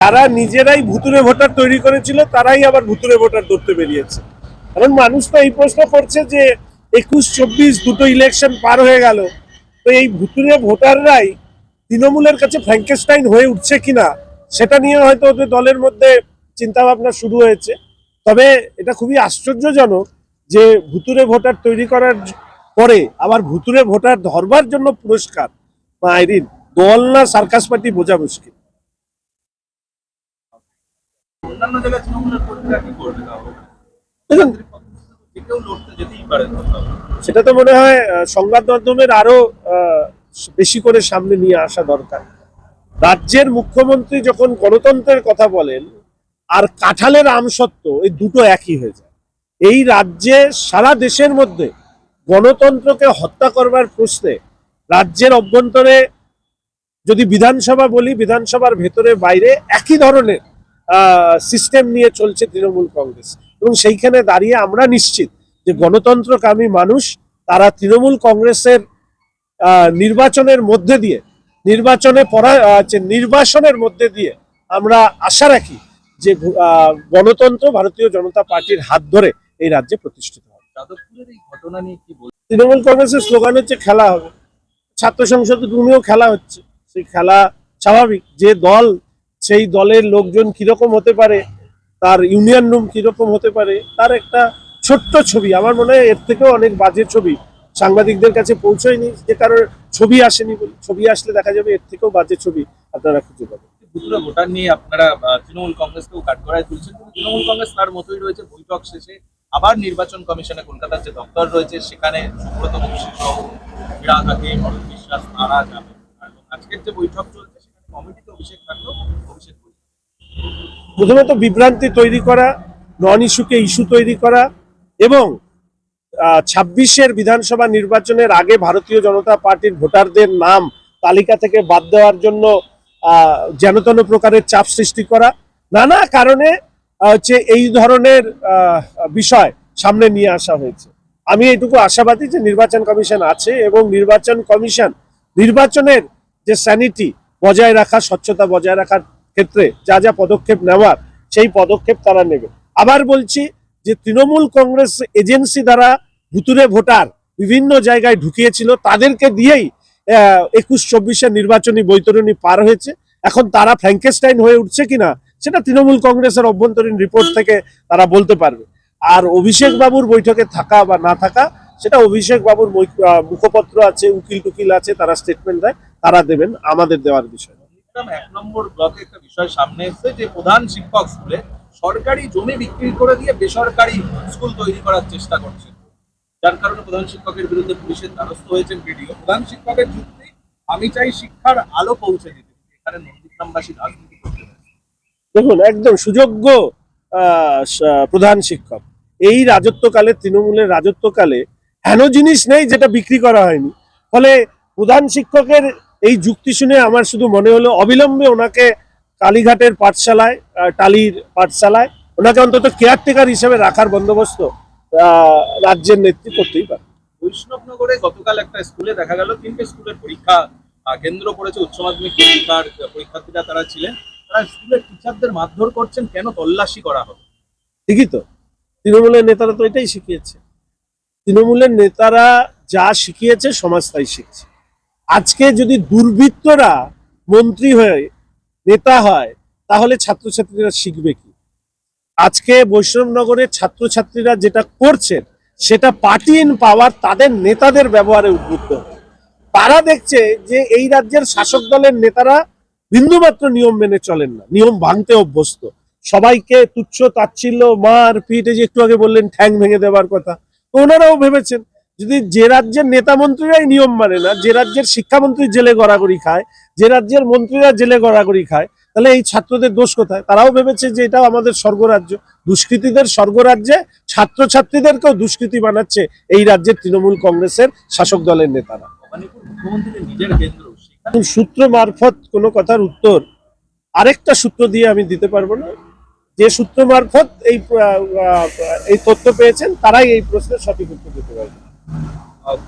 যারা নিজেরাই ভুতুরে ভোটার তৈরি করেছিল তারাই আবার ভুতুরে ভোটার ধরতে বেরিয়েছে। কারণ মানুষ তো এই প্রশ্ন করছে যে 21-24 দুটো ইলেকশন পার হয়ে গেল, তো এই ভুতুরে ভোটাররাই তৃণমূলের কাছে ফ্র্যাঙ্কেস্টাইন হয়ে উঠছে কিনা সেটা নিয়ে হয়তো ওদের দলের মধ্যে চিন্তা ভাবনা শুরু হয়েছে। তবে এটা খুবই আশ্চর্যজনক যে ভুতুরে ভোটার তৈরি করার পরে আবার ভুতুরে ভোটার ধরবার জন্য পুরস্কার বা আইরিন দল না সার্কাস পার্টি বোঝা মুশকিল। অন্যান্য জায়গায় তৃণমূলের কর্মীরা কি করবে দেখুন, সেটা তো মনে হয় সংবাদ মাধ্যমের আরো বেশি করে সামনে নিয়ে আসা দরকার। রাজ্যের মুখ্যমন্ত্রী যখন গণতন্ত্রের কথা বলেন আর কাঁঠালের আমসত্ত্ব এই দুটো একই হয়ে যায়। এই রাজ্যে সারা দেশের মধ্যে গণতন্ত্রকে হত্যা করবার প্রশ্নে রাজ্যের অভ্যন্তরে যদি বিধানসভা বলি, বিধানসভার ভেতরে বাইরে একই ধরনের সিস্টেম নিয়ে চলছে তৃণমূল কংগ্রেস। এবং সেইখানে দাঁড়িয়ে আমরা নিশ্চিত যে গণতন্ত্রকামী মানুষ তারা তৃণমূল কংগ্রেসের নির্বাচনের মধ্যে দিয়ে নির্বাচনের মধ্যে দিয়ে আমরা আশা রাখি যে গণতন্ত্র ভারতীয় জনতা পার্টির হাত ধরে এই রাজ্যে প্রতিষ্ঠিত হবে। যাদবপুরের এই ঘটনা নিয়ে কি বলবেন? তৃণমূল কংগ্রেসের স্লোগান হচ্ছে খেলা হবে। ছাত্র সংসদ রুমেও খেলা হচ্ছে, সেই খেলা স্বাভাবিক। যে দল সেই দলের লোকজন কিরকম হতে পারে, তার ইউনিয়ন রুম কিরকম হতে পারে, তার একটা ছোট্ট ছবি, আমার মনে হয় এর থেকেও অনেক বাজে ছবি সাংবাদিকদের কাছে পৌঁছয়নি, যে কারোর ছবি আসেনি বলে। ছবি আসলে দেখা যাবে এর থেকেও বাজে ছবি আপনারা খুঁজে পাবেন। ভুতুরে ভোটার নিয়ে আপনারা তৃণমূল কংগ্রেসকেও কাঠগড়ায় তুলছেন, কিন্তু তৃণমূল কংগ্রেস তার মতোই রয়েছে। বৈঠক শেষে আবার নির্বাচন কমিশনে কলকাতার যে দপ্তর রয়েছে সেখানে সুব্রত বক্সি সহ বিরাট আগে অরূপ বিশ্বাস তারা যাবে। এবং আজকের যে বৈঠক চলছে সেখানে কমিটিতে অভিষেক থাকলো, অভিষেক প্রথমত বিভ্রান্তি তৈরি করা, নন ইস্যুকে ইস্যু তৈরি করা এবং 26-এর বিধানসভা নির্বাচনের আগে ভারতীয় জনতা পার্টির ভোটারদের নাম তালিকা থেকে বাদ দেওয়ার জন্য যেনতেন প্রকারের চাপ সৃষ্টি করা, নানা কারণে হচ্ছে এই ধরনের বিষয় সামনে নিয়ে আসা হয়েছে। আমি এটুকু আশাবাদী যে নির্বাচন কমিশন আছে এবং নির্বাচন কমিশন নির্বাচনের যে স্যানিটি বজায় রাখা, স্বচ্ছতা বজায় রাখার ক্ষেত্রে যা যা পদক্ষেপ নেওয়ার সেই পদক্ষেপ তারা নেবে। আবার বলছি যে তৃণমূল কংগ্রেস এজেন্সি দ্বারা ভুতুরে ভোটার বিভিন্ন জায়গায় ঢুকিয়েছিল, তাদেরকে দিয়েই 21-24-এর নির্বাচনী বৈতরণী পার হয়েছে। এখন তারা ফ্র্যাঙ্কেস্টাইন হয়ে উঠছে কিনা সেটা তৃণমূল কংগ্রেসের অভ্যন্তরীণ রিপোর্ট থেকে তারা বলতে পারবে। আর অভিষেক বাবুর বৈঠকে থাকা বা না থাকা সেটা অভিষেক বাবুর মুখপত্র আছে, উকিল টুকিল আছে, তারা স্টেটমেন্ট দেয়, তারা দেবেন, আমাদের দেওয়ার বিষয়। 1 নম্বর ব্লকে একটা বিষয় সামনে এসেছে যে প্রধান শিক্ষক স্কুলে সরকারি জমি বিক্রি করে দিয়ে বেসরকারি স্কুল তৈরি করার চেষ্টা করছে, যার কারণে প্রধান শিক্ষকের বিরুদ্ধে পুলিশের দ্বারস্থ হয়েছেন বিডিও। প্রধান শিক্ষকের যুক্তি, আমি চাই শিক্ষার আলো পৌঁছে দিতে, এখানে নন্দীগ্রামবাসী রাজনীতি করতে। দেখুন, একদম সুযোগ্য প্রধান শিক্ষক। এই রাজত্বকালে, তৃণমূলের রাজত্বকালে হেন জিনিস নেই যেটা বিক্রি করা হয়নি। ফলে প্রধান শিক্ষকের এই যুক্তি শুনে আমার শুধু মনে হলো অবিলম্বে ওনাকে কালীঘাটের পাঠশালায়, টালির পাঠশালায় ওনাকে অন্তত কেয়ারটেকার হিসেবে রাখার বন্দোবস্ত রাজ্যের নেতৃত্ব করতেই পারে। বৈষ্ণবনগরে গতকাল একটা স্কুলে দেখা গেল 3টে স্কুলের পরীক্ষা কেন্দ্র করেছে, উচ্চ মাধ্যমিক পরীক্ষার পরীক্ষার্থীরা তারা ছিলেন, তারা স্কুলের টিচারদের মারধর করছেন, কেন তল্লাশি করা হবে? ঠিকই তো, তৃণমূলের নেতারা তো এটাই শিখিয়েছে। তৃণমূলের নেতারা যা শিখিয়েছে সমাজ তাই শিখছে। আজকে যদি দুর্বৃত্তরা মন্ত্রী হয়ে নেতা হয় তাহলে ছাত্রছাত্রীরা শিখবে কি? আজকে বৈষ্ণবনগরের ছাত্রছাত্রীরা যেটা করছেন সেটা পার্টি ইন পাওয়ার তাদের নেতাদের ব্যবহারে উদ্বুদ্ধ। তারা দেখছে যে এই রাজ্যের শাসক দলের নেতারা বিন্দুমাত্র নিয়ম মেনে চলেন না, নিয়ম ভাঙতে অভ্যস্ত। সবাইকে তুচ্ছ তাচ্ছিল্য, মার পিট, যে একটু আগে বললেন ঠ্যাং ভেঙে দেওয়ার কথা, তো ওনারাও ভেবেছেন যদি যে রাজ্যের নেতা মন্ত্রীরাই নিয়ম মানে না, যে রাজ্যের শিক্ষামন্ত্রী জেলে গড়াগড়ি খায়, যে রাজ্যের মন্ত্রীরা জেলে গড়াগড়ি খায়, তাহলে এই ছাত্রদের দোষ কোথায়? তারাও ভেবেছে যে এটাও আমাদের স্বর্গরাজ্য। দুষ্কৃতীদের স্বর্গরাজ্যে ছাত্রছাত্রীদেরকেও দুষ্কৃতী বানাচ্ছে এই রাজ্যের তৃণমূল কংগ্রেসের শাসক দলের নেতারা। সূত্র মারফত কোনো কথার উত্তর আরেকটা সূত্র দিয়ে আমি দিতে পারবো না। যে সূত্র মারফত এই তথ্য পেয়েছেন তারাই এই প্রশ্নের সঠিক উত্তর দিতে পারবে।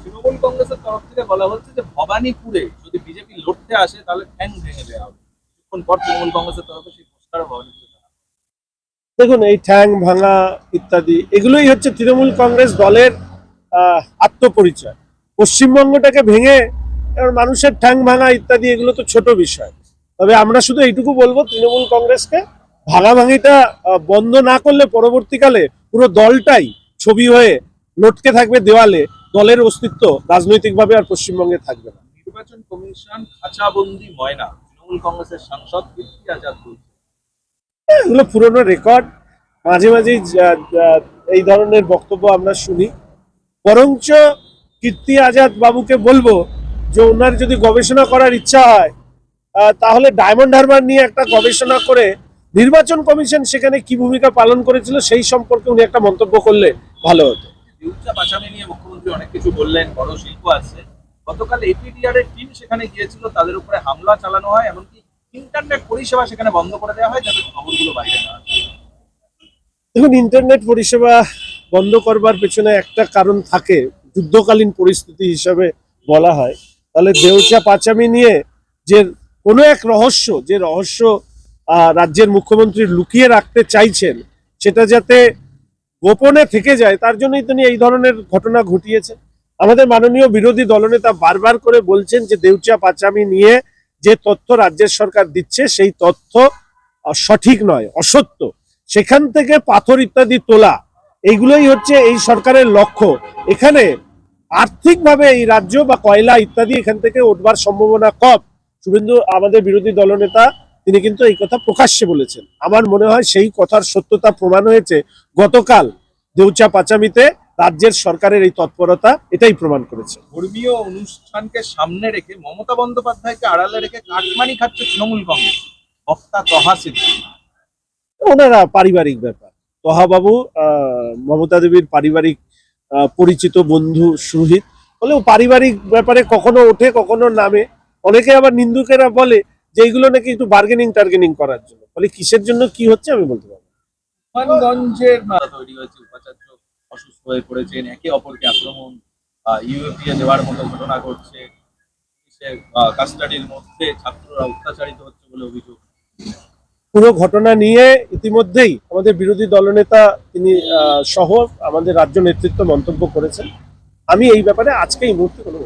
তৃণমূল কংগ্রেসের তরফ থেকে বলা হচ্ছে যে ভবানীপুরে যদি বিজেপি লড়তে আসে তাহলে ঠ্যাং ভেঙে দেওয়া হবে। কিছুক্ষণ পর তৃণমূল কংগ্রেসের তরফে সেই আপনারা ভবনে ছিলেন। দেখুন, এই ঠ্যাং ভাঙা ইত্যাদি এগুলোই হচ্ছে তৃণমূল কংগ্রেস দলের আত্মপরিচয়। পশ্চিমবঙ্গটাকে ভেঙে এবার মানুষের ঠ্যাং ভাঙা ইত্যাদি এগুলো তো ছোট বিষয়। তবে আমরা শুধু এইটুকু বলবো তৃণমূল কংগ্রেসকে, ভাঙাভাঙিটা বন্ধ না করলে পরবর্তীকালে পুরো দলটাই ছবি হয়ে লটকে থাকবে দেওয়ালে, দলের অস্তিত্ব রাজনৈতিকভাবে আর পশ্চিমবঙ্গে থাকবে না। নির্বাচন কমিশন খাঁচাবন্দি ময়না, তৃণমূল কংগ্রেসের সাংসদ কীর্তি আজাদ বলছে। এগুলো পুরনো রেকর্ড, মাঝে মাঝেই এই ধরনের বক্তব্য আমরা শুনি। বরঞ্চ কীর্তি আজাদ বাবুকে বলবো যে ওনার যদি গবেষণা করার ইচ্ছা হয় তাহলে ডায়মন্ড হারবার নিয়ে একটা গবেষণা করে নির্বাচন কমিশন সেখানে কি ভূমিকা পালন করেছিল সেই সম্পর্কে উনি একটা মন্তব্য করলে ভালো হতো। দিউচা পাচামি নিয়ে মুখ্যমন্ত্রী অনেক কিছু বললেন, বড় শিল্প আছে। গতকাল এপিডিআর এর টিম সেখানে গিয়েছিল, তাদের উপরে হামলা চালানো হয়, এমনকি ইন্টারনেট পরিষেবা সেখানে বন্ধ করে দেওয়া হয় যাতে খবরগুলো বাইরে না আসে। দেখুন, ইন্টারনেট পরিষেবা বন্ধ করবার পেছনে একটা কারণ থাকে, যুদ্ধকালীন পরিস্থিতি হিসাবে বলা হয়। তাহলে দেউচা পাচামি নিয়ে যে কোনো এক রহস্য, যে রহস্য রাজ্যের মুখ্যমন্ত্রী লুকিয়ে রাখতে চাইছেন, সেটা যাতে গোপনে থেকে যায় তার জন্যই তিনি এই ধরনের ঘটনা ঘটিয়েছেন। আমাদের মাননীয় বিরোধী দলনেতা বারবার করে বলছেন যে দেউচা পাচামি নিয়ে যে তথ্য রাজ্যের সরকার দিচ্ছে সেই তথ্য সঠিক নয়, অসত্য। সেখান থেকে পাথর ইত্যাদি তোলা, এইগুলোই হচ্ছে এই সরকারের লক্ষ্য। এখানে আর্থিকভাবে এই রাজ্য বা কয়লা ইত্যাদি এখান থেকে উঠবার সম্ভাবনা কম। শুভেন্দু আমাদের বিরোধী দলনেতা তিনি কিন্তু এই কথা প্রকাশ্যে বলেছেন। আমার মনে হয় সেই কথার সত্যতা প্রমাণ হয়েছে গতকাল দেউচা পাচামিতে রাজ্যের সরকারের এই তৎপরতা এটাই প্রমাণ করেছে। ধর্মীয় অনুষ্ঠানকে সামনে রেখে মমতা বন্দ্যোপাধ্যায়কে আড়ালে রেখে কাটমানি খাচ্ছে তৃণমূল কংগ্রেস, বক্তা তহা সিদ্দিকী। ওনারা পারিবারিক ব্যাপার। তহাবাবু মমতা দেবীর পারিবারিক পরিচিত বন্ধু সুহিত, বলে পারিবারিক ব্যাপারে কখনো ওঠে কখনো নামে। অনেকে আবার নিন্দুকেরা বলে যে এইগুলো নাকি একটু বার্গেনিং টার্গেনিং করার জন্য, ফলে কিসের জন্য কি হচ্ছে আমি বলতে পারবো না। তুফানগঞ্জের তৈরি হয়েছে, উপাচার্য অসুস্থ হয়ে পড়েছেন, একে অপরকে আক্রমণ, ইউএপিএ দেওয়ার মতো ঘটনা ঘটছে, কাস্টাডির মধ্যে ছাত্ররা অত্যাচারিত হচ্ছে বলে অভিযোগ। পুরো ঘটনা নিয়ে ইতিমধ্যেই আমাদের বিরোধী দলনেতা তিনি সহ আমাদের রাজ্য নেতৃত্ব মন্তব্য করেছেন। আমি এই ব্যাপারে আজকে এই মুহূর্তে কোনো